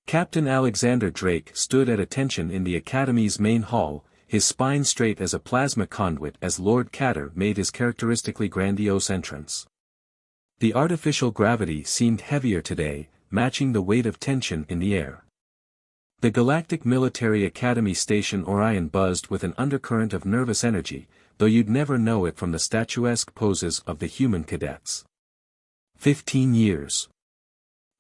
Captain Alexander Drake stood at attention in the Academy's main hall, his spine straight as a plasma conduit as Lord Katar made his characteristically grandiose entrance. The artificial gravity seemed heavier today, matching the weight of tension in the air. The Galactic Military Academy Station Orion buzzed with an undercurrent of nervous energy, though you'd never know it from the statuesque poses of the human cadets. 15 years.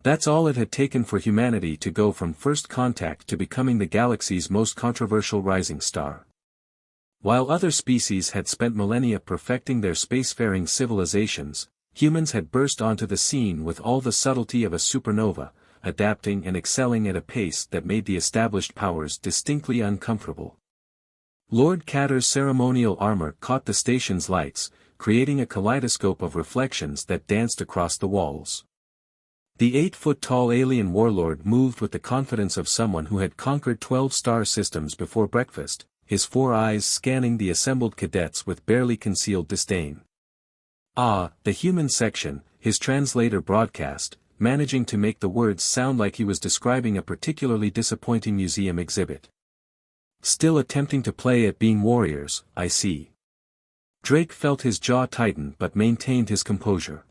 That's all it had taken for humanity to go from first contact to becoming the galaxy's most controversial rising star. While other species had spent millennia perfecting their spacefaring civilizations, humans had burst onto the scene with all the subtlety of a supernova, adapting and excelling at a pace that made the established powers distinctly uncomfortable. Lord Katar's ceremonial armor caught the station's lights, creating a kaleidoscope of reflections that danced across the walls. The 8-foot-tall alien warlord moved with the confidence of someone who had conquered 12 star systems before breakfast, his 4 eyes scanning the assembled cadets with barely concealed disdain. "Ah, the human section," his translator broadcast, managing to make the words sound like he was describing a particularly disappointing museum exhibit. "Still attempting to play at being warriors, I see." Drake felt his jaw tighten but maintained his composure.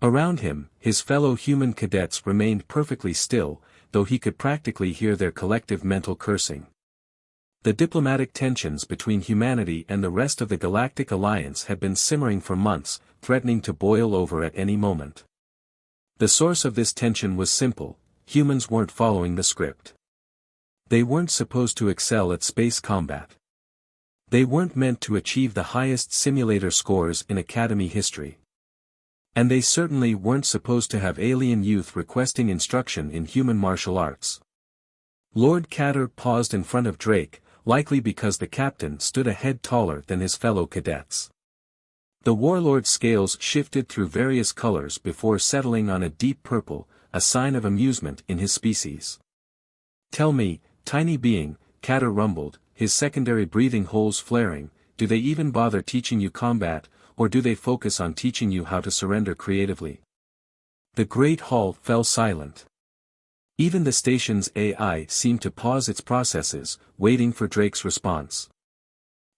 Around him, his fellow human cadets remained perfectly still, though he could practically hear their collective mental cursing. The diplomatic tensions between humanity and the rest of the Galactic Alliance had been simmering for months, threatening to boil over at any moment. The source of this tension was simple: humans weren't following the script. They weren't supposed to excel at space combat. They weren't meant to achieve the highest simulator scores in Academy history. And they certainly weren't supposed to have alien youth requesting instruction in human martial arts. Lord Katar paused in front of Drake, likely because the captain stood a head taller than his fellow cadets. The warlord's scales shifted through various colors before settling on a deep purple, a sign of amusement in his species. "Tell me, tiny being," Katar rumbled, his secondary breathing holes flaring, "do they even bother teaching you combat, or do they focus on teaching you how to surrender creatively?" The great hall fell silent. Even the station's AI seemed to pause its processes, waiting for Drake's response.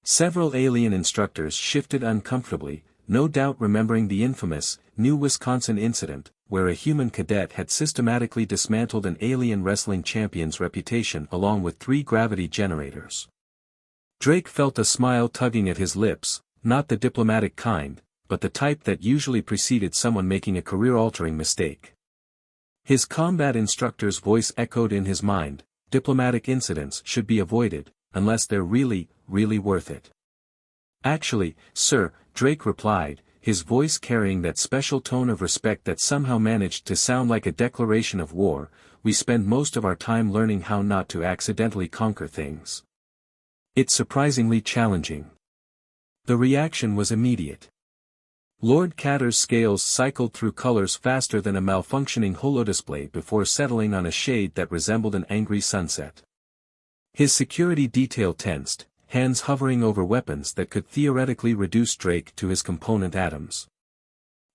Several alien instructors shifted uncomfortably, no doubt remembering the infamous, New Wisconsin incident, where a human cadet had systematically dismantled an alien wrestling champion's reputation along with 3 gravity generators. Drake felt a smile tugging at his lips, not the diplomatic kind, but the type that usually preceded someone making a career-altering mistake. His combat instructor's voice echoed in his mind: diplomatic incidents should be avoided, unless they're really worth it. "Actually, sir," Drake replied, his voice carrying that special tone of respect that somehow managed to sound like a declaration of war, "we spend most of our time learning how not to accidentally conquer things. It's surprisingly challenging." The reaction was immediate. Lord Katar's scales cycled through colors faster than a malfunctioning holodisplay before settling on a shade that resembled an angry sunset. His security detail tensed, hands hovering over weapons that could theoretically reduce Drake to his component atoms.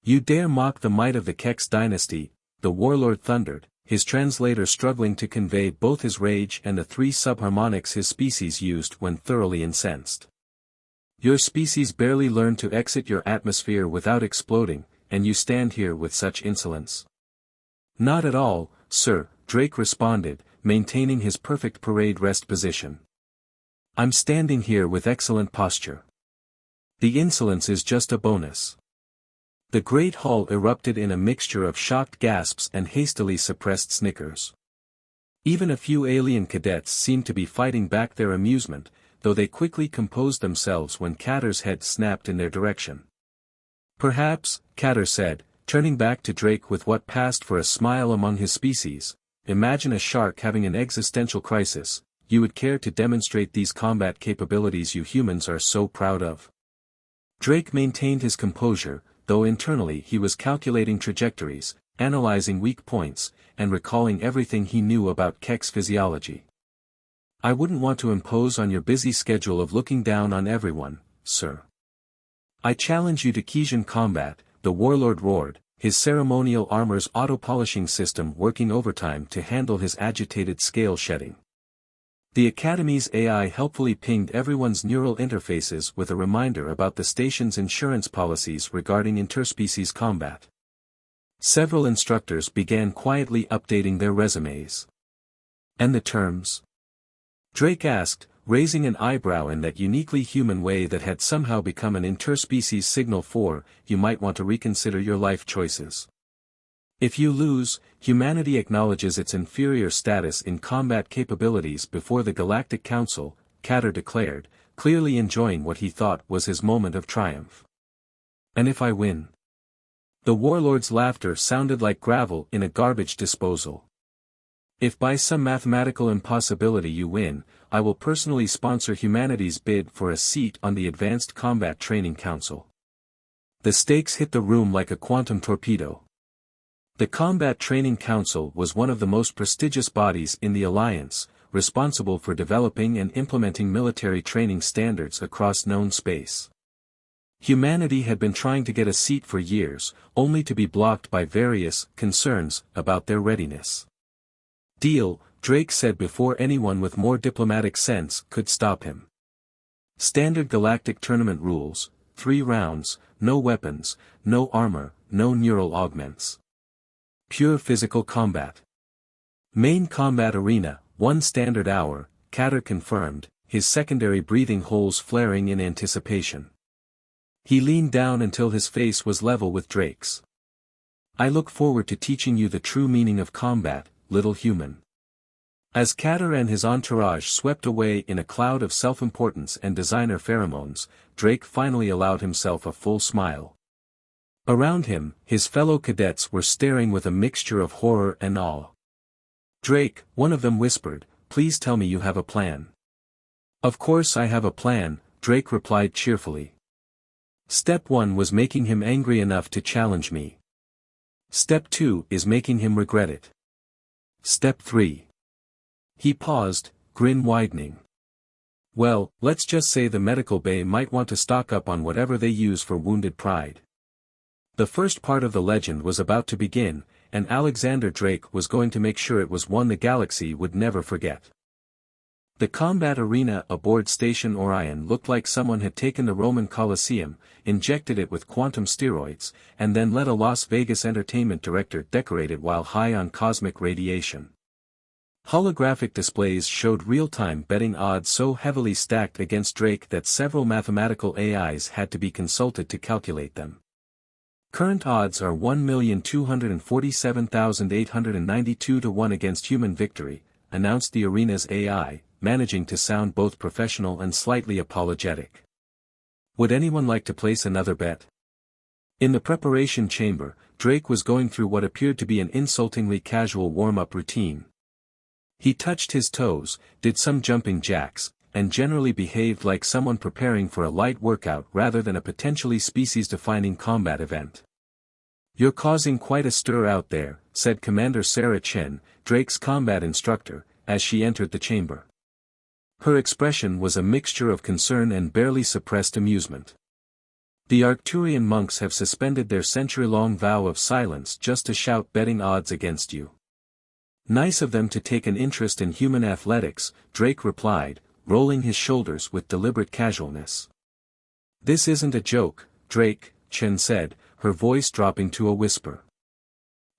"You dare mock the might of the Kex dynasty," the warlord thundered, his translator struggling to convey both his rage and the 3 subharmonics his species used when thoroughly incensed. "Your species barely learned to exit your atmosphere without exploding, and you stand here with such insolence." "Not at all, sir," Drake responded, maintaining his perfect parade rest position. "I'm standing here with excellent posture. The insolence is just a bonus." The great hall erupted in a mixture of shocked gasps and hastily suppressed snickers. Even a few alien cadets seemed to be fighting back their amusement, though they quickly composed themselves when Katar's head snapped in their direction. "Perhaps," Katar said, turning back to Drake with what passed for a smile among his species, "imagine a shark having an existential crisis, you would care to demonstrate these combat capabilities you humans are so proud of?" Drake maintained his composure, though internally he was calculating trajectories, analyzing weak points, and recalling everything he knew about Kex physiology. "I wouldn't want to impose on your busy schedule of looking down on everyone, sir. I challenge you to Kesian combat," the warlord roared, his ceremonial armor's auto-polishing system working overtime to handle his agitated scale shedding. The Academy's AI helpfully pinged everyone's neural interfaces with a reminder about the station's insurance policies regarding interspecies combat. Several instructors began quietly updating their resumes. And the terms? Drake asked, raising an eyebrow in that uniquely human way that had somehow become an interspecies signal for, you might want to reconsider your life choices. If you lose, humanity acknowledges its inferior status in combat capabilities before the Galactic Council, Katar declared, clearly enjoying what he thought was his moment of triumph. And if I win? The warlord's laughter sounded like gravel in a garbage disposal. If by some mathematical impossibility you win, I will personally sponsor humanity's bid for a seat on the Advanced Combat Training Council. The stakes hit the room like a quantum torpedo. The Combat Training Council was one of the most prestigious bodies in the Alliance, responsible for developing and implementing military training standards across known space. Humanity had been trying to get a seat for years, only to be blocked by various concerns about their readiness. Deal, Drake said before anyone with more diplomatic sense could stop him. Standard galactic tournament rules, 3 rounds, no weapons, no armor, no neural augments. Pure physical combat. Main combat arena, 1 standard hour, Katar confirmed, his secondary breathing holes flaring in anticipation. He leaned down until his face was level with Drake's. I look forward to teaching you the true meaning of combat, little human. As Katar and his entourage swept away in a cloud of self-importance and designer pheromones, Drake finally allowed himself a full smile. Around him, his fellow cadets were staring with a mixture of horror and awe. Drake, one of them whispered, please tell me you have a plan. Of course I have a plan, Drake replied cheerfully. Step 1 was making him angry enough to challenge me. Step 2 is making him regret it. Step 3. He paused, grin widening. Well, let's just say the medical bay might want to stock up on whatever they use for wounded pride. The first part of the legend was about to begin, and Alexander Drake was going to make sure it was one the galaxy would never forget. The combat arena aboard Station Orion looked like someone had taken the Roman Colosseum, injected it with quantum steroids, and then let a Las Vegas entertainment director decorate it while high on cosmic radiation. Holographic displays showed real-time betting odds so heavily stacked against Drake that several mathematical AIs had to be consulted to calculate them. Current odds are 1,247,892 to 1 against human victory, announced the arena's AI, managing to sound both professional and slightly apologetic. Would anyone like to place another bet? In the preparation chamber, Drake was going through what appeared to be an insultingly casual warm-up routine. He touched his toes, did some jumping jacks, and generally behaved like someone preparing for a light workout rather than a potentially species-defining combat event. You're causing quite a stir out there, said Commander Sarah Chen, Drake's combat instructor, as she entered the chamber. Her expression was a mixture of concern and barely suppressed amusement. The Arcturian monks have suspended their century-long vow of silence just to shout betting odds against you. Nice of them to take an interest in human athletics, Drake replied, rolling his shoulders with deliberate casualness. This isn't a joke, Drake, Chen said, her voice dropping to a whisper.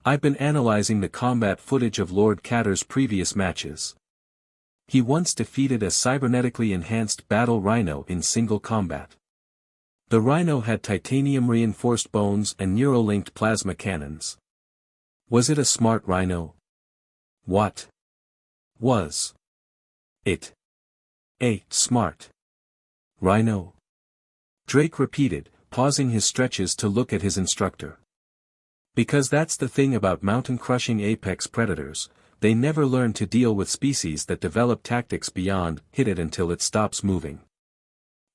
I've been analyzing the combat footage of Lord Katar's previous matches. He once defeated a cybernetically enhanced battle rhino in single combat. The rhino had titanium-reinforced bones and neuro-linked plasma cannons. Was it a smart rhino? What was it? A smart rhino? Drake repeated, pausing his stretches to look at his instructor. Because that's the thing about mountain-crushing apex predators, they never learn to deal with species that develop tactics beyond, hit it until it stops moving.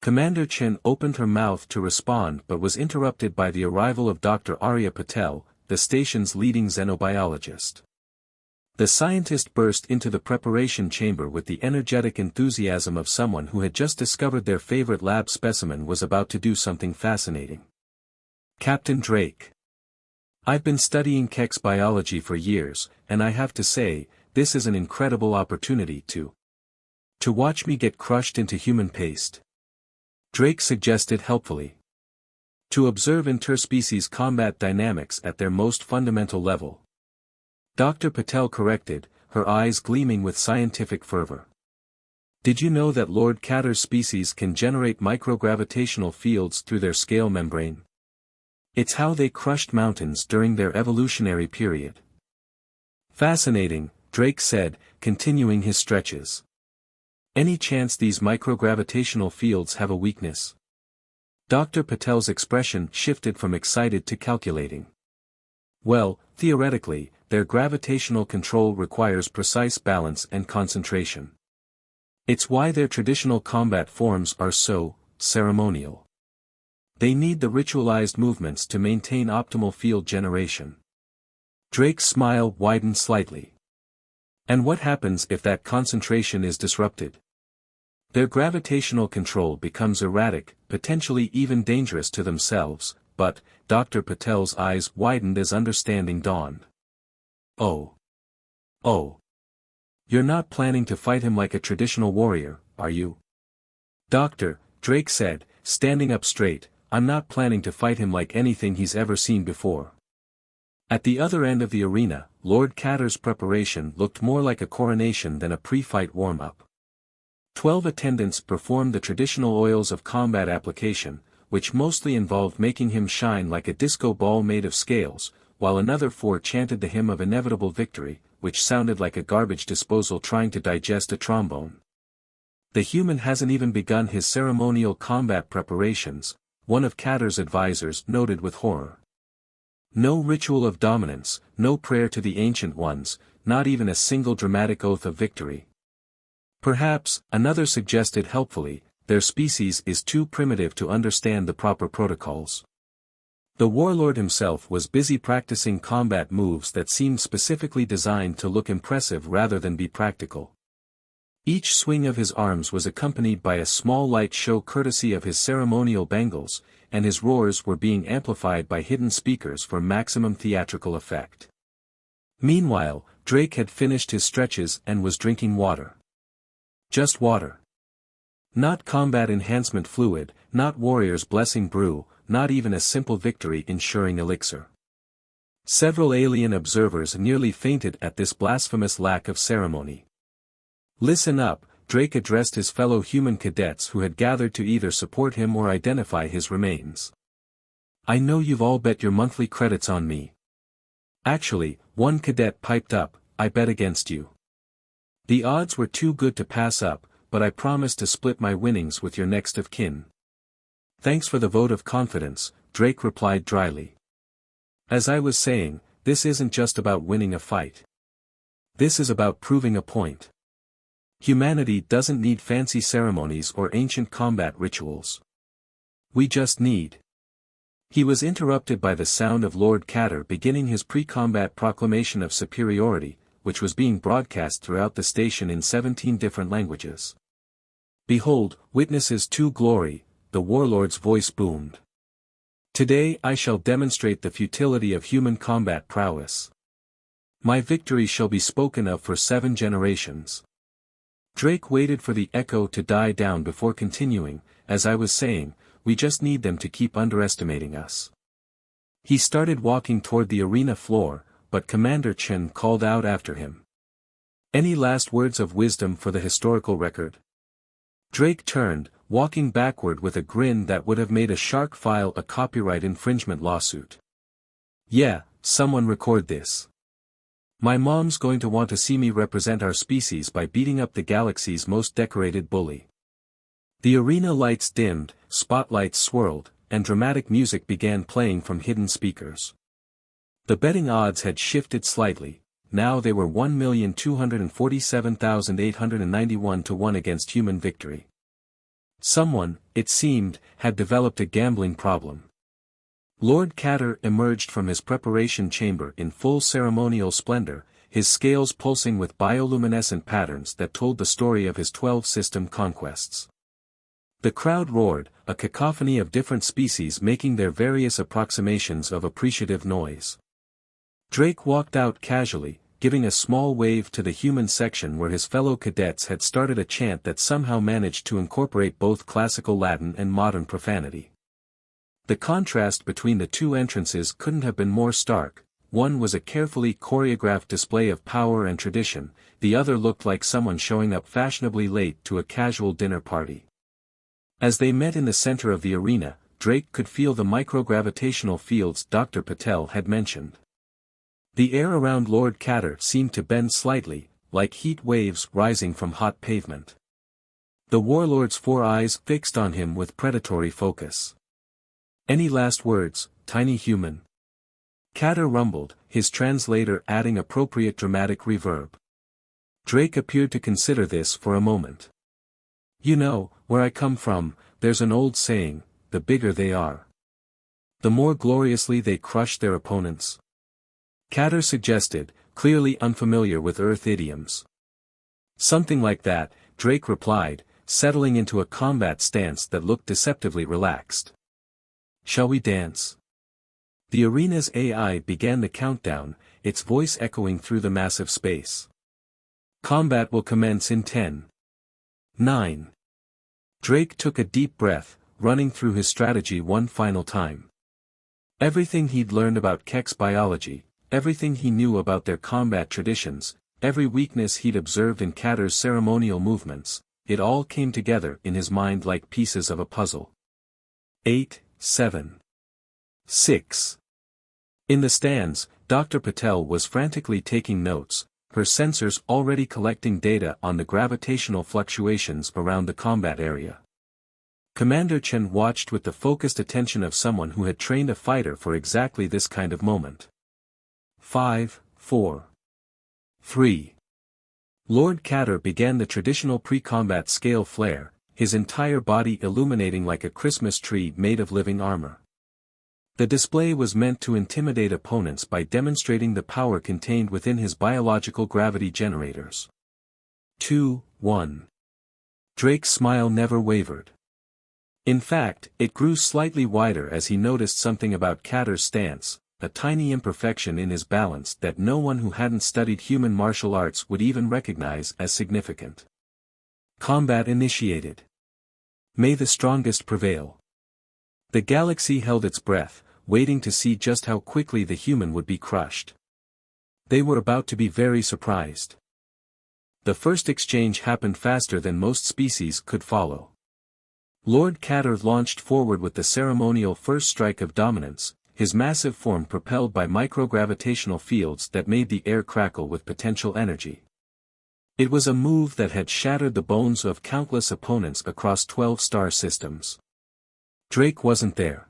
Commander Chen opened her mouth to respond but was interrupted by the arrival of Dr. Arya Patel, the station's leading xenobiologist. The scientist burst into the preparation chamber with the energetic enthusiasm of someone who had just discovered their favorite lab specimen was about to do something fascinating. Captain Drake. I've been studying Keck's biology for years, and I have to say, this is an incredible opportunity to watch me get crushed into human paste. Drake suggested helpfully. To observe interspecies combat dynamics at their most fundamental level. Dr. Patel corrected, her eyes gleaming with scientific fervor. Did you know that Lord Katar's species can generate microgravitational fields through their scale membrane? It's how they crushed mountains during their evolutionary period. Fascinating, Drake said, continuing his stretches. Any chance these microgravitational fields have a weakness? Dr. Patel's expression shifted from excited to calculating. Well, theoretically, their gravitational control requires precise balance and concentration. It's why their traditional combat forms are so ceremonial. They need the ritualized movements to maintain optimal field generation. Drake's smile widened slightly. And what happens if that concentration is disrupted? Their gravitational control becomes erratic, potentially even dangerous to themselves, but, Dr. Patel's eyes widened as understanding dawned. Oh. You're not planning to fight him like a traditional warrior, are you? Doctor, Drake said, standing up straight, I'm not planning to fight him like anything he's ever seen before. At the other end of the arena, Lord Katar's preparation looked more like a coronation than a pre-fight warm-up. 12 attendants performed the traditional oils of combat application, which mostly involved making him shine like a disco ball made of scales, while another 4 chanted the hymn of inevitable victory, which sounded like a garbage disposal trying to digest a trombone. The human hasn't even begun his ceremonial combat preparations, one of Katar's advisors noted with horror. No ritual of dominance, no prayer to the ancient ones, not even a single dramatic oath of victory. Perhaps, another suggested helpfully, their species is too primitive to understand the proper protocols. The warlord himself was busy practicing combat moves that seemed specifically designed to look impressive rather than be practical. Each swing of his arms was accompanied by a small light show courtesy of his ceremonial bangles, and his roars were being amplified by hidden speakers for maximum theatrical effect. Meanwhile, Drake had finished his stretches and was drinking water. Just water. Not combat enhancement fluid, not warrior's blessing brew, not even a simple victory ensuring elixir. Several alien observers nearly fainted at this blasphemous lack of ceremony. Listen up, Drake addressed his fellow human cadets who had gathered to either support him or identify his remains. I know you've all bet your monthly credits on me. Actually, one cadet piped up, I bet against you. The odds were too good to pass up, but I promise to split my winnings with your next of kin. Thanks for the vote of confidence, Drake replied dryly. As I was saying, this isn't just about winning a fight. This is about proving a point. Humanity doesn't need fancy ceremonies or ancient combat rituals. We just need. He was interrupted by the sound of Lord Katar beginning his pre-combat proclamation of superiority, which was being broadcast throughout the station in 17 different languages. Behold, witnesses to glory, the warlord's voice boomed. Today I shall demonstrate the futility of human combat prowess. My victory shall be spoken of for 7 generations. Drake waited for the echo to die down before continuing, as I was saying, we just need them to keep underestimating us. He started walking toward the arena floor, but Commander Chen called out after him. Any last words of wisdom for the historical record? Drake turned, walking backward with a grin that would have made a shark file a copyright infringement lawsuit. Yeah, someone record this. My mom's going to want to see me represent our species by beating up the galaxy's most decorated bully. The arena lights dimmed, spotlights swirled, and dramatic music began playing from hidden speakers. The betting odds had shifted slightly, now they were 1,247,891 to 1 against human victory. Someone, it seemed, had developed a gambling problem. Lord Katar emerged from his preparation chamber in full ceremonial splendor, his scales pulsing with bioluminescent patterns that told the story of his 12-system conquests. The crowd roared, a cacophony of different species making their various approximations of appreciative noise. Drake walked out casually, giving a small wave to the human section where his fellow cadets had started a chant that somehow managed to incorporate both classical Latin and modern profanity. The contrast between the two entrances couldn't have been more stark. One was a carefully choreographed display of power and tradition, the other looked like someone showing up fashionably late to a casual dinner party. As they met in the center of the arena, Drake could feel the microgravitational fields Dr. Patel had mentioned. The air around Lord Katar seemed to bend slightly, like heat waves rising from hot pavement. The warlord's 4 eyes fixed on him with predatory focus. "Any last words, tiny human?" Katar rumbled, his translator adding appropriate dramatic reverb. Drake appeared to consider this for a moment. "You know, where I come from, there's an old saying, the bigger they are, the more gloriously they crush their opponents." Katar suggested, clearly unfamiliar with Earth idioms. "Something like that," Drake replied, settling into a combat stance that looked deceptively relaxed. "Shall we dance?" The arena's AI began the countdown, its voice echoing through the massive space. "Combat will commence in 10. 9. Drake took a deep breath, running through his strategy one final time. Everything he'd learned about Kek's biology, everything he knew about their combat traditions, every weakness he'd observed in Katar's ceremonial movements, it all came together in his mind like pieces of a puzzle. 8, 7. 6. In the stands, Dr. Patel was frantically taking notes, her sensors already collecting data on the gravitational fluctuations around the combat area. Commander Chen watched with the focused attention of someone who had trained a fighter for exactly this kind of moment. 5, 4. 3. Lord Katar began the traditional pre-combat scale flare, his entire body illuminating like a Christmas tree made of living armor. The display was meant to intimidate opponents by demonstrating the power contained within his biological gravity generators. 2, 1. Drake's smile never wavered. In fact, it grew slightly wider as he noticed something about Katar's stance, a tiny imperfection in his balance that no one who hadn't studied human martial arts would even recognize as significant. Combat initiated. May the strongest prevail. The galaxy held its breath, waiting to see just how quickly the human would be crushed. They were about to be very surprised. The first exchange happened faster than most species could follow. Lord Katar launched forward with the ceremonial first strike of dominance, his massive form propelled by microgravitational fields that made the air crackle with potential energy. It was a move that had shattered the bones of countless opponents across 12 star systems. Drake wasn't there.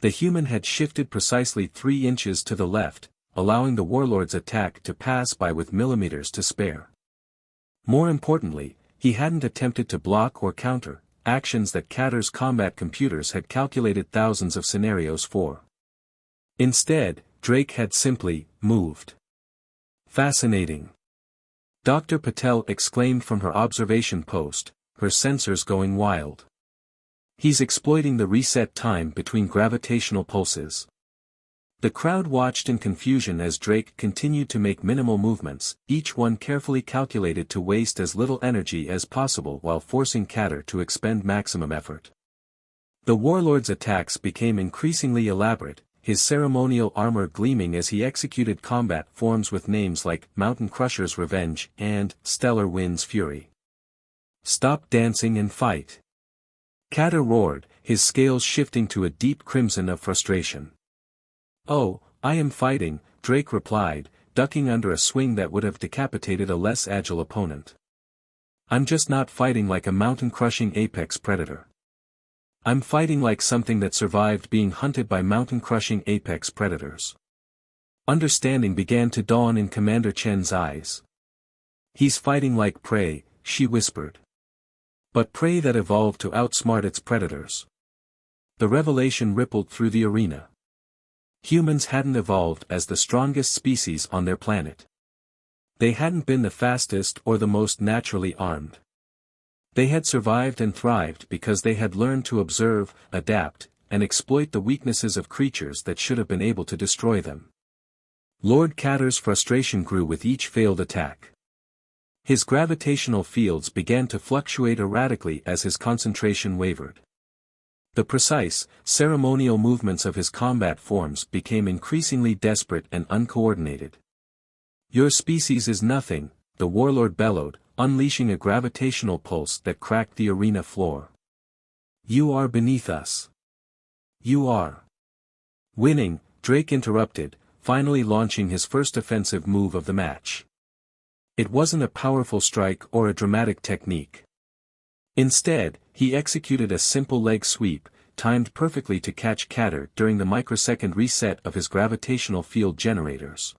The human had shifted precisely 3 inches to the left, allowing the warlord's attack to pass by with millimeters to spare. More importantly, he hadn't attempted to block or counter, actions that Katar's combat computers had calculated thousands of scenarios for. Instead, Drake had simply moved. Fascinating. Dr. Patel exclaimed from her observation post, her sensors going wild. He's exploiting the reset time between gravitational pulses. The crowd watched in confusion as Drake continued to make minimal movements, each one carefully calculated to waste as little energy as possible while forcing Katar to expend maximum effort. The warlord's attacks became increasingly elaborate, his ceremonial armor gleaming as he executed combat forms with names like Mountain Crusher's Revenge and Stellar Wind's Fury. "Stop dancing and fight!" Katar roared, his scales shifting to a deep crimson of frustration. "Oh, I am fighting," Drake replied, ducking under a swing that would have decapitated a less agile opponent. "I'm just not fighting like a mountain-crushing apex predator. I'm fighting like something that survived being hunted by mountain-crushing apex predators." Understanding began to dawn in Commander Chen's eyes. "He's fighting like prey," she whispered. "But prey that evolved to outsmart its predators." The revelation rippled through the arena. Humans hadn't evolved as the strongest species on their planet. They hadn't been the fastest or the most naturally armed. They had survived and thrived because they had learned to observe, adapt, and exploit the weaknesses of creatures that should have been able to destroy them. Lord Katar's frustration grew with each failed attack. His gravitational fields began to fluctuate erratically as his concentration wavered. The precise, ceremonial movements of his combat forms became increasingly desperate and uncoordinated. "Your species is nothing," the warlord bellowed, unleashing a gravitational pulse that cracked the arena floor. "You are beneath us. You are." "Winning," Drake interrupted, finally launching his first offensive move of the match. It wasn't a powerful strike or a dramatic technique. Instead, he executed a simple leg sweep, timed perfectly to catch Katar during the microsecond reset of his gravitational field generators.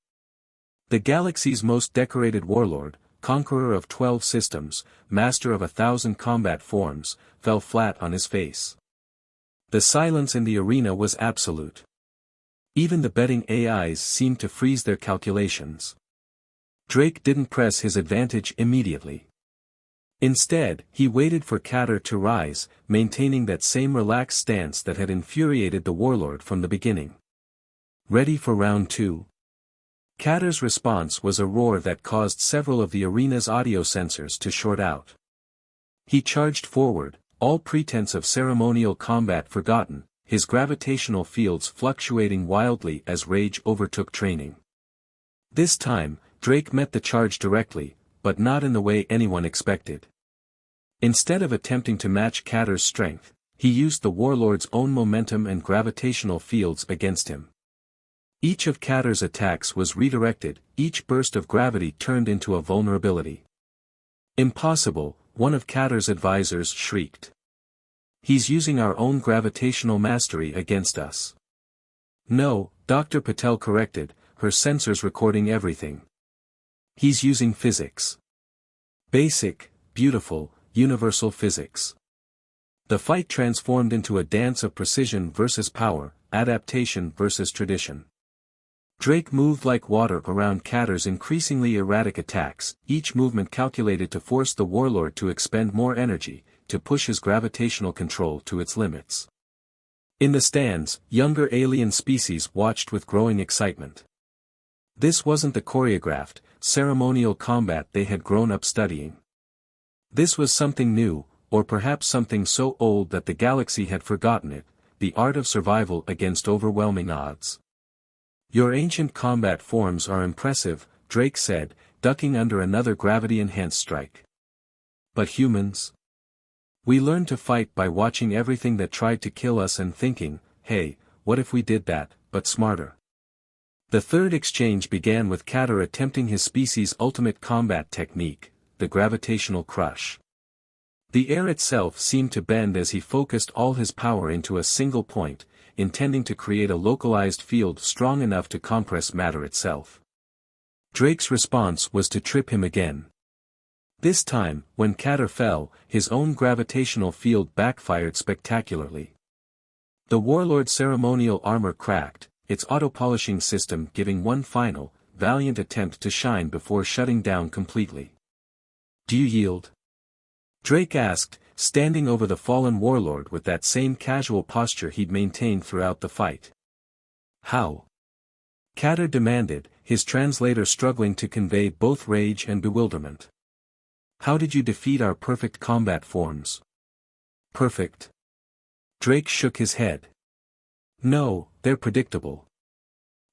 The galaxy's most decorated warlord, conqueror of 12 systems, master of 1,000 combat forms, fell flat on his face. The silence in the arena was absolute. Even the betting AIs seemed to freeze their calculations. Drake didn't press his advantage immediately. Instead, he waited for Katar to rise, maintaining that same relaxed stance that had infuriated the warlord from the beginning. "Ready for round 2? Katar's response was a roar that caused several of the arena's audio sensors to short out. He charged forward, all pretense of ceremonial combat forgotten, his gravitational fields fluctuating wildly as rage overtook training. This time, Drake met the charge directly, but not in the way anyone expected. Instead of attempting to match Katar's strength, he used the warlord's own momentum and gravitational fields against him. Each of Katar's attacks was redirected, each burst of gravity turned into a vulnerability. "Impossible," one of Katar's advisors shrieked. "He's using our own gravitational mastery against us." "No," Dr. Patel corrected, her sensors recording everything. "He's using physics. Basic, beautiful, universal physics." The fight transformed into a dance of precision versus power, adaptation versus tradition. Drake moved like water around Katar's increasingly erratic attacks, each movement calculated to force the warlord to expend more energy, to push his gravitational control to its limits. In the stands, younger alien species watched with growing excitement. This wasn't the choreographed, ceremonial combat they had grown up studying. This was something new, or perhaps something so old that the galaxy had forgotten it, the art of survival against overwhelming odds. "Your ancient combat forms are impressive," Drake said, ducking under another gravity-enhanced strike. "But humans? We learned to fight by watching everything that tried to kill us and thinking, hey, what if we did that, but smarter?" The third exchange began with Katar attempting his species' ultimate combat technique, the gravitational crush. The air itself seemed to bend as he focused all his power into a single point, intending to create a localized field strong enough to compress matter itself. Drake's response was to trip him again. This time, when Katar fell, his own gravitational field backfired spectacularly. The warlord's ceremonial armor cracked, its auto-polishing system giving one final, valiant attempt to shine before shutting down completely. "Do you yield?" Drake asked, standing over the fallen warlord with that same casual posture he'd maintained throughout the fight. "How?" Katar demanded, his translator struggling to convey both rage and bewilderment. "How did you defeat our perfect combat forms?" "Perfect?" Drake shook his head. "No, they're predictable.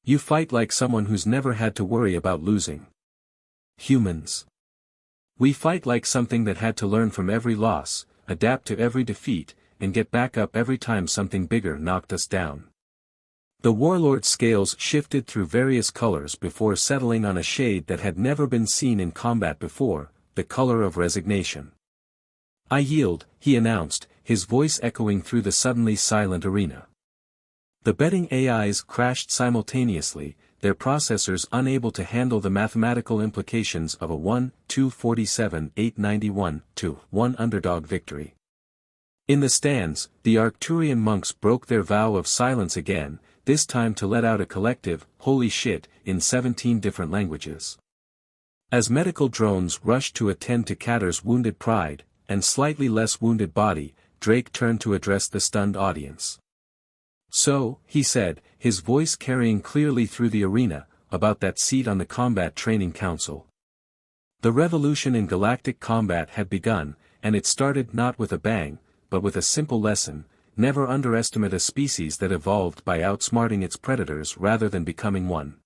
You fight like someone who's never had to worry about losing. Humans. We fight like something that had to learn from every loss, adapt to every defeat, and get back up every time something bigger knocked us down." The warlord's scales shifted through various colors before settling on a shade that had never been seen in combat before, the color of resignation. "I yield," he announced, his voice echoing through the suddenly silent arena. The betting AIs crashed simultaneously, their processors unable to handle the mathematical implications of a 1-247-891-1 underdog victory. In the stands, the Arcturian monks broke their vow of silence again, this time to let out a collective, "holy shit," in 17 different languages. As medical drones rushed to attend to Katar's wounded pride, and slightly less wounded body, Drake turned to address the stunned audience. "So," he said, his voice carrying clearly through the arena, about that seat on the Combat Training Council. The revolution in galactic combat had begun, and it started not with a bang, but with a simple lesson: never underestimate a species that evolved by outsmarting its predators rather than becoming one.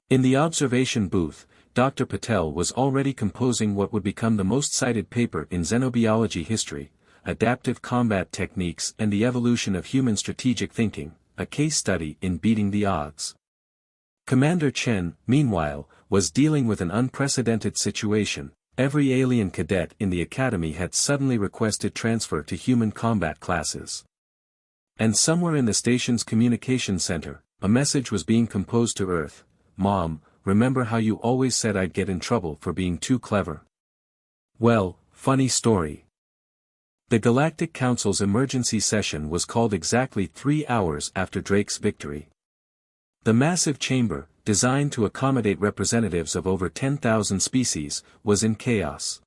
In the observation booth, Dr. Patel was already composing what would become the most cited paper in xenobiology history, Adaptive Combat Techniques and the Evolution of Human Strategic Thinking, a case study in beating the odds. Commander Chen, meanwhile, was dealing with an unprecedented situation. Every alien cadet in the academy had suddenly requested transfer to human combat classes. And somewhere in the station's communication center, a message was being composed to Earth: "Mom, remember how you always said I'd get in trouble for being too clever?" Well, funny story. The Galactic Council's emergency session was called exactly 3 hours after Drake's victory. The massive chamber, designed to accommodate representatives of over 10,000 species, was in chaos.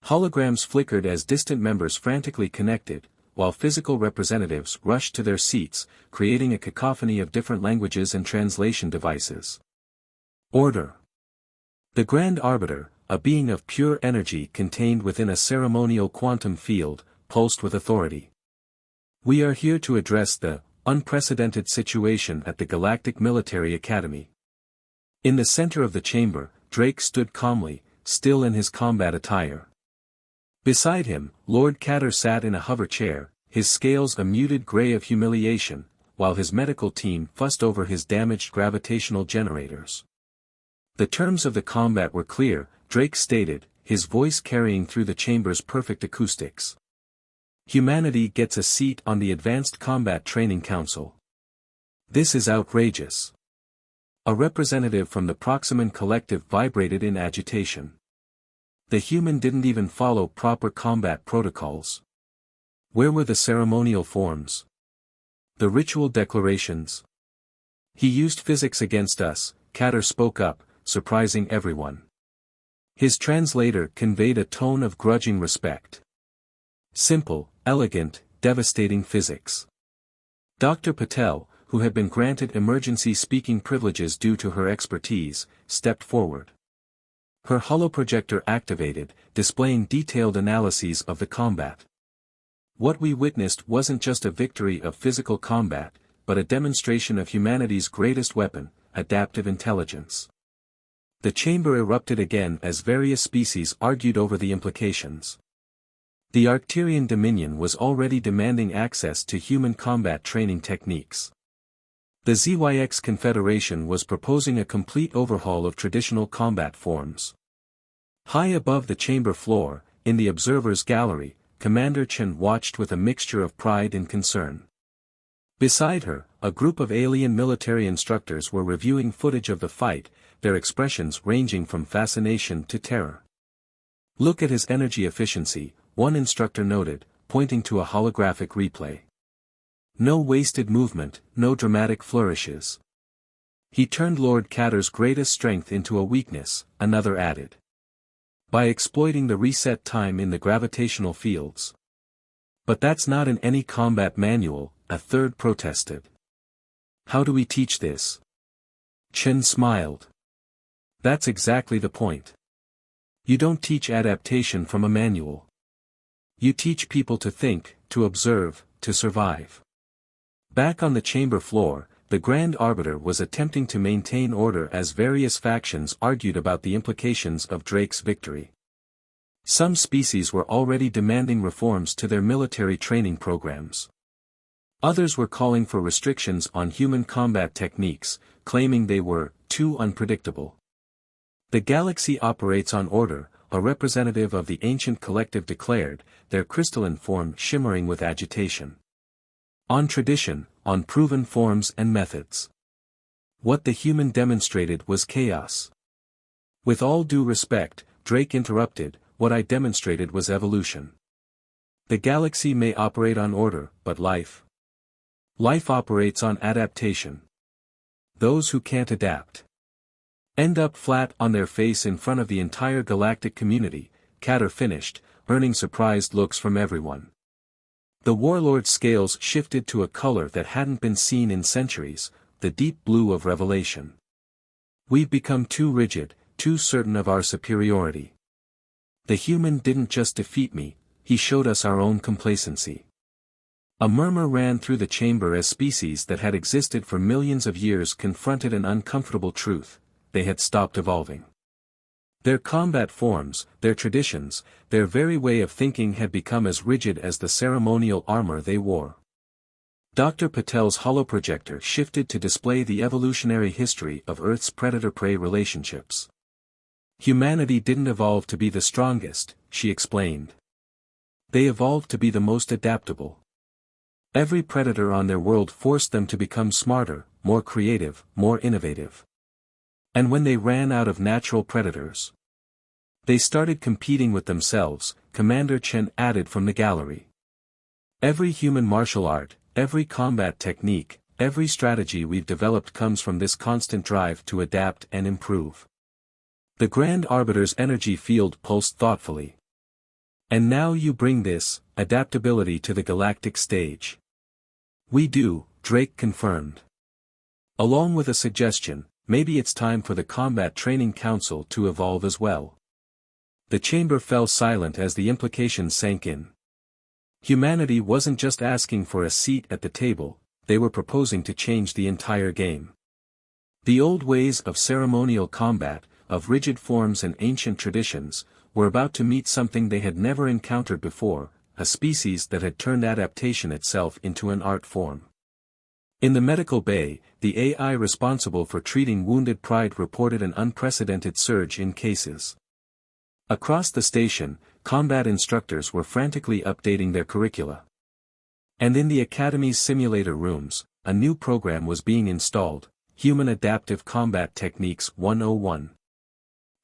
Holograms flickered as distant members frantically connected, while physical representatives rushed to their seats, creating a cacophony of different languages and translation devices. Order. The Grand Arbiter, a being of pure energy contained within a ceremonial quantum field, pulsed with authority. "We are here to address the unprecedented situation at the Galactic Military Academy." In the center of the chamber, Drake stood calmly, still in his combat attire. Beside him, Lord Katar sat in a hover chair, his scales a muted gray of humiliation, while his medical team fussed over his damaged gravitational generators. The terms of the combat were clear, Drake stated, his voice carrying through the chamber's perfect acoustics. "Humanity gets a seat on the Advanced Combat Training Council. This is outrageous." A representative from the Proximan Collective vibrated in agitation. The human didn't even follow proper combat protocols. Where were the ceremonial forms? The ritual declarations? "He used physics against us," Katar spoke up, surprising everyone. His translator conveyed a tone of grudging respect. "Simple, elegant, devastating physics." Dr. Patel, who had been granted emergency speaking privileges due to her expertise, stepped forward. Her holoprojector activated, displaying detailed analyses of the combat. "What we witnessed wasn't just a victory of physical combat, but a demonstration of humanity's greatest weapon, adaptive intelligence." The chamber erupted again as various species argued over the implications. The Arcturian Dominion was already demanding access to human combat training techniques. The ZYX Confederation was proposing a complete overhaul of traditional combat forms. High above the chamber floor, in the observer's gallery, Commander Chen watched with a mixture of pride and concern. Beside her, a group of alien military instructors were reviewing footage of the fight, their expressions ranging from fascination to terror. "Look at his energy efficiency," one instructor noted, pointing to a holographic replay. "No wasted movement, no dramatic flourishes. He turned Lord Katar's greatest strength into a weakness," another added. "By exploiting the reset time in the gravitational fields." "But that's not in any combat manual," a third protested. "How do we teach this?" Chen smiled. "That's exactly the point. You don't teach adaptation from a manual. You teach people to think, to observe, to survive." Back on the chamber floor, the Grand Arbiter was attempting to maintain order as various factions argued about the implications of Drake's victory. Some species were already demanding reforms to their military training programs. Others were calling for restrictions on human combat techniques, claiming they were too unpredictable. "The galaxy operates on order," a representative of the ancient collective declared, their crystalline form shimmering with agitation. "On tradition, on proven forms and methods." What the human demonstrated was chaos. "With all due respect," Drake interrupted, "what I demonstrated was evolution. The galaxy may operate on order, but life operates on adaptation. Those who can't adapt end up flat on their face in front of the entire galactic community," Katar finished, earning surprised looks from everyone. The warlord scales shifted to a color that hadn't been seen in centuries, the deep blue of revelation. We've become too rigid, too certain of our superiority. The human didn't just defeat me, he showed us our own complacency. A murmur ran through the chamber as species that had existed for millions of years confronted an uncomfortable truth: they had stopped evolving. Their combat forms, their traditions, their very way of thinking had become as rigid as the ceremonial armor they wore. Dr. Patel's holoprojector shifted to display the evolutionary history of Earth's predator-prey relationships. Humanity didn't evolve to be the strongest, she explained. They evolved to be the most adaptable. Every predator on their world forced them to become smarter, more creative, more innovative. And when they ran out of natural predators, they started competing with themselves, Commander Chen added from the gallery. Every human martial art, every combat technique, every strategy we've developed comes from this constant drive to adapt and improve. The Grand Arbiter's energy field pulsed thoughtfully. And now you bring this, adaptability to the galactic stage. We do, Drake confirmed. Along with a suggestion, maybe it's time for the Combat Training Council to evolve as well. The chamber fell silent as the implications sank in. Humanity wasn't just asking for a seat at the table, they were proposing to change the entire game. The old ways of ceremonial combat, of rigid forms and ancient traditions, were about to meet something they had never encountered before, a species that had turned adaptation itself into an art form. In the medical bay, the AI responsible for treating wounded pride reported an unprecedented surge in cases. Across the station, combat instructors were frantically updating their curricula. And in the Academy's simulator rooms, a new program was being installed, Human Adaptive Combat Techniques 101.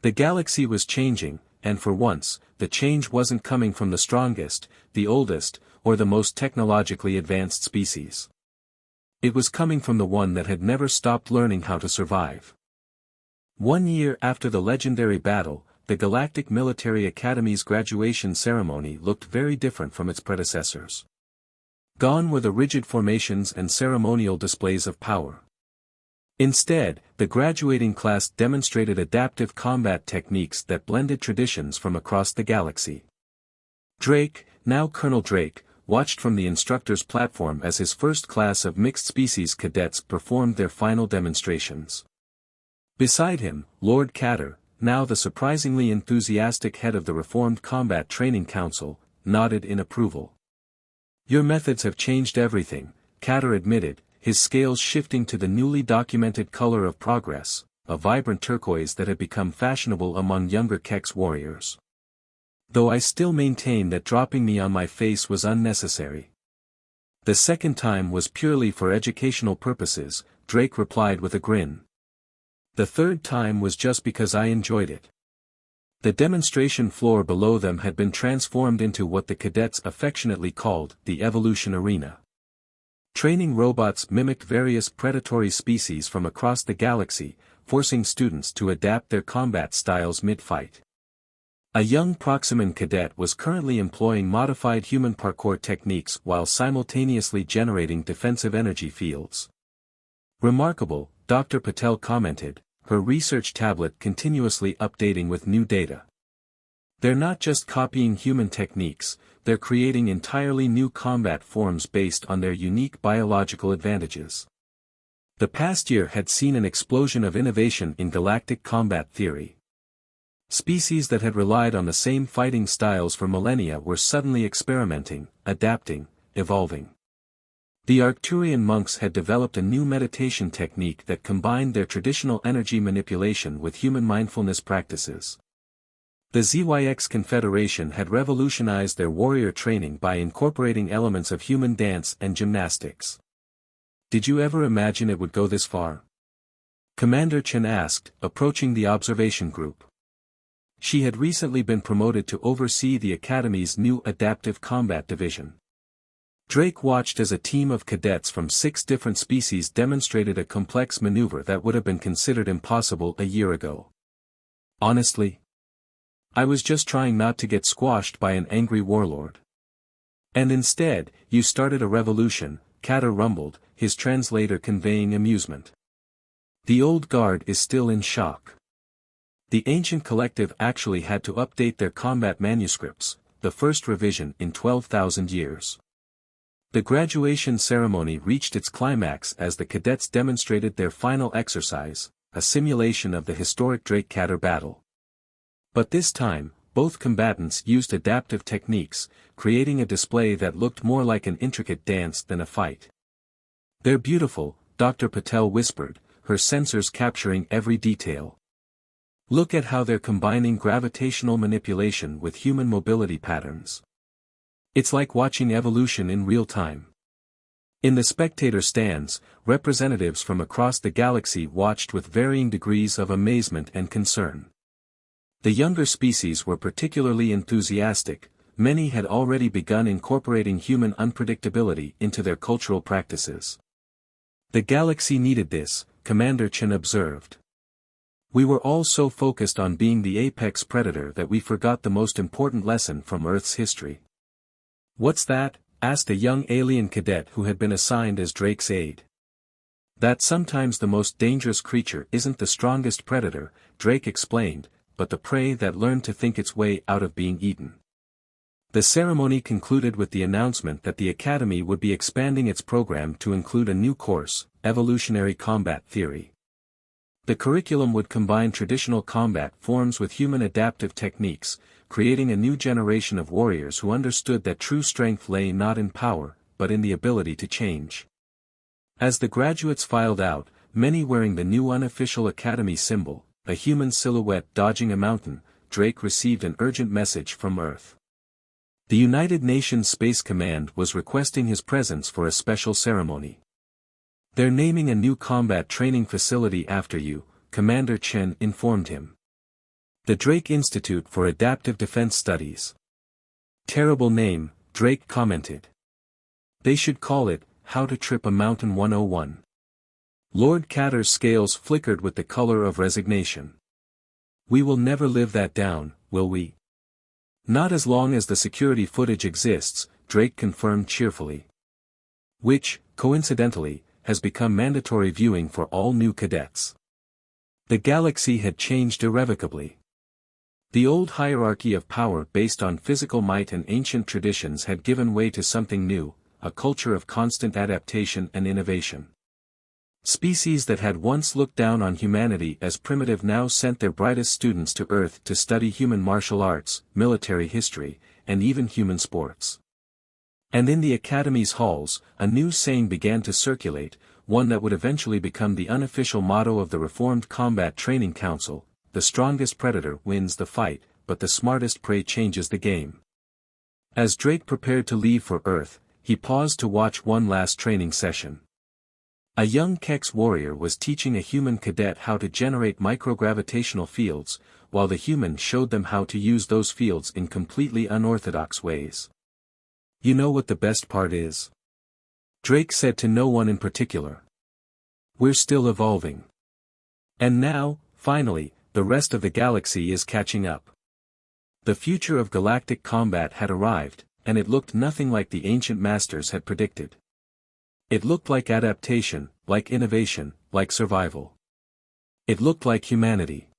The galaxy was changing, and for once, the change wasn't coming from the strongest, the oldest, or the most technologically advanced species. It was coming from the one that had never stopped learning how to survive. 1 year after the legendary battle, the Galactic Military Academy's graduation ceremony looked very different from its predecessors. Gone were the rigid formations and ceremonial displays of power. Instead, the graduating class demonstrated adaptive combat techniques that blended traditions from across the galaxy. Drake, now Colonel Drake, watched from the instructor's platform as his first class of mixed-species cadets performed their final demonstrations. Beside him, Lord Katar, now the surprisingly enthusiastic head of the Reformed Combat Training Council, nodded in approval. Your methods have changed everything, Katar admitted, his scales shifting to the newly documented color of progress, a vibrant turquoise that had become fashionable among younger Kex warriors. Though I still maintain that dropping me on my face was unnecessary. The second time was purely for educational purposes, Drake replied with a grin. The third time was just because I enjoyed it. The demonstration floor below them had been transformed into what the cadets affectionately called the evolution arena. Training robots mimicked various predatory species from across the galaxy, forcing students to adapt their combat styles mid-fight. A young Proximan cadet was currently employing modified human parkour techniques while simultaneously generating defensive energy fields. Remarkable, Dr. Patel commented, her research tablet continuously updating with new data. They're not just copying human techniques, they're creating entirely new combat forms based on their unique biological advantages. The past year had seen an explosion of innovation in galactic combat theory. Species that had relied on the same fighting styles for millennia were suddenly experimenting, adapting, evolving. The Arcturian monks had developed a new meditation technique that combined their traditional energy manipulation with human mindfulness practices. The ZYX Confederation had revolutionized their warrior training by incorporating elements of human dance and gymnastics. Did you ever imagine it would go this far? Commander Chen asked, approaching the observation group. She had recently been promoted to oversee the Academy's new Adaptive Combat Division. Drake watched as a team of cadets from 6 different species demonstrated a complex maneuver that would have been considered impossible a year ago. Honestly, I was just trying not to get squashed by an angry warlord. And instead, you started a revolution, Katar rumbled, his translator conveying amusement. The old guard is still in shock. The ancient collective actually had to update their combat manuscripts, the first revision in 12,000 years. The graduation ceremony reached its climax as the cadets demonstrated their final exercise, a simulation of the historic Lord Katar battle. But this time, both combatants used adaptive techniques, creating a display that looked more like an intricate dance than a fight. "They're beautiful," Dr. Patel whispered, her sensors capturing every detail. "Look at how they're combining gravitational manipulation with human mobility patterns. It's like watching evolution in real time." In the spectator stands, representatives from across the galaxy watched with varying degrees of amazement and concern. The younger species were particularly enthusiastic, many had already begun incorporating human unpredictability into their cultural practices. "The galaxy needed this," Commander Chen observed. "We were all so focused on being the apex predator that we forgot the most important lesson from Earth's history." "What's that?" asked a young alien cadet who had been assigned as Drake's aide. "That sometimes the most dangerous creature isn't the strongest predator," Drake explained, "but the prey that learned to think its way out of being eaten." The ceremony concluded with the announcement that the Academy would be expanding its program to include a new course, Evolutionary Combat Theory. The curriculum would combine traditional combat forms with human adaptive techniques, creating a new generation of warriors who understood that true strength lay not in power, but in the ability to change. As the graduates filed out, many wearing the new unofficial Academy symbol, a human silhouette dodging a mountain, Drake received an urgent message from Earth. The United Nations Space Command was requesting his presence for a special ceremony. "They're naming a new combat training facility after you," Commander Chen informed him. "The Drake Institute for Adaptive Defense Studies." "Terrible name," Drake commented. "They should call it, How to Trip a Mountain 101. Lord Katar's scales flickered with the color of resignation. "We will never live that down, will we?" "Not as long as the security footage exists," Drake confirmed cheerfully. Which, coincidentally, has become mandatory viewing for all new cadets. The galaxy had changed irrevocably. The old hierarchy of power based on physical might and ancient traditions had given way to something new, a culture of constant adaptation and innovation. Species that had once looked down on humanity as primitive now sent their brightest students to Earth to study human martial arts, military history, and even human sports. And in the Academy's halls, a new saying began to circulate, one that would eventually become the unofficial motto of the Reformed Combat Training Council: "The strongest predator wins the fight, but the smartest prey changes the game." As Drake prepared to leave for Earth, he paused to watch one last training session. A young Kex warrior was teaching a human cadet how to generate microgravitational fields, while the human showed them how to use those fields in completely unorthodox ways. "You know what the best part is?" Drake said to no one in particular. "We're still evolving. And now, finally, the rest of the galaxy is catching up." The future of galactic combat had arrived, and it looked nothing like the ancient masters had predicted. It looked like adaptation, like innovation, like survival. It looked like humanity.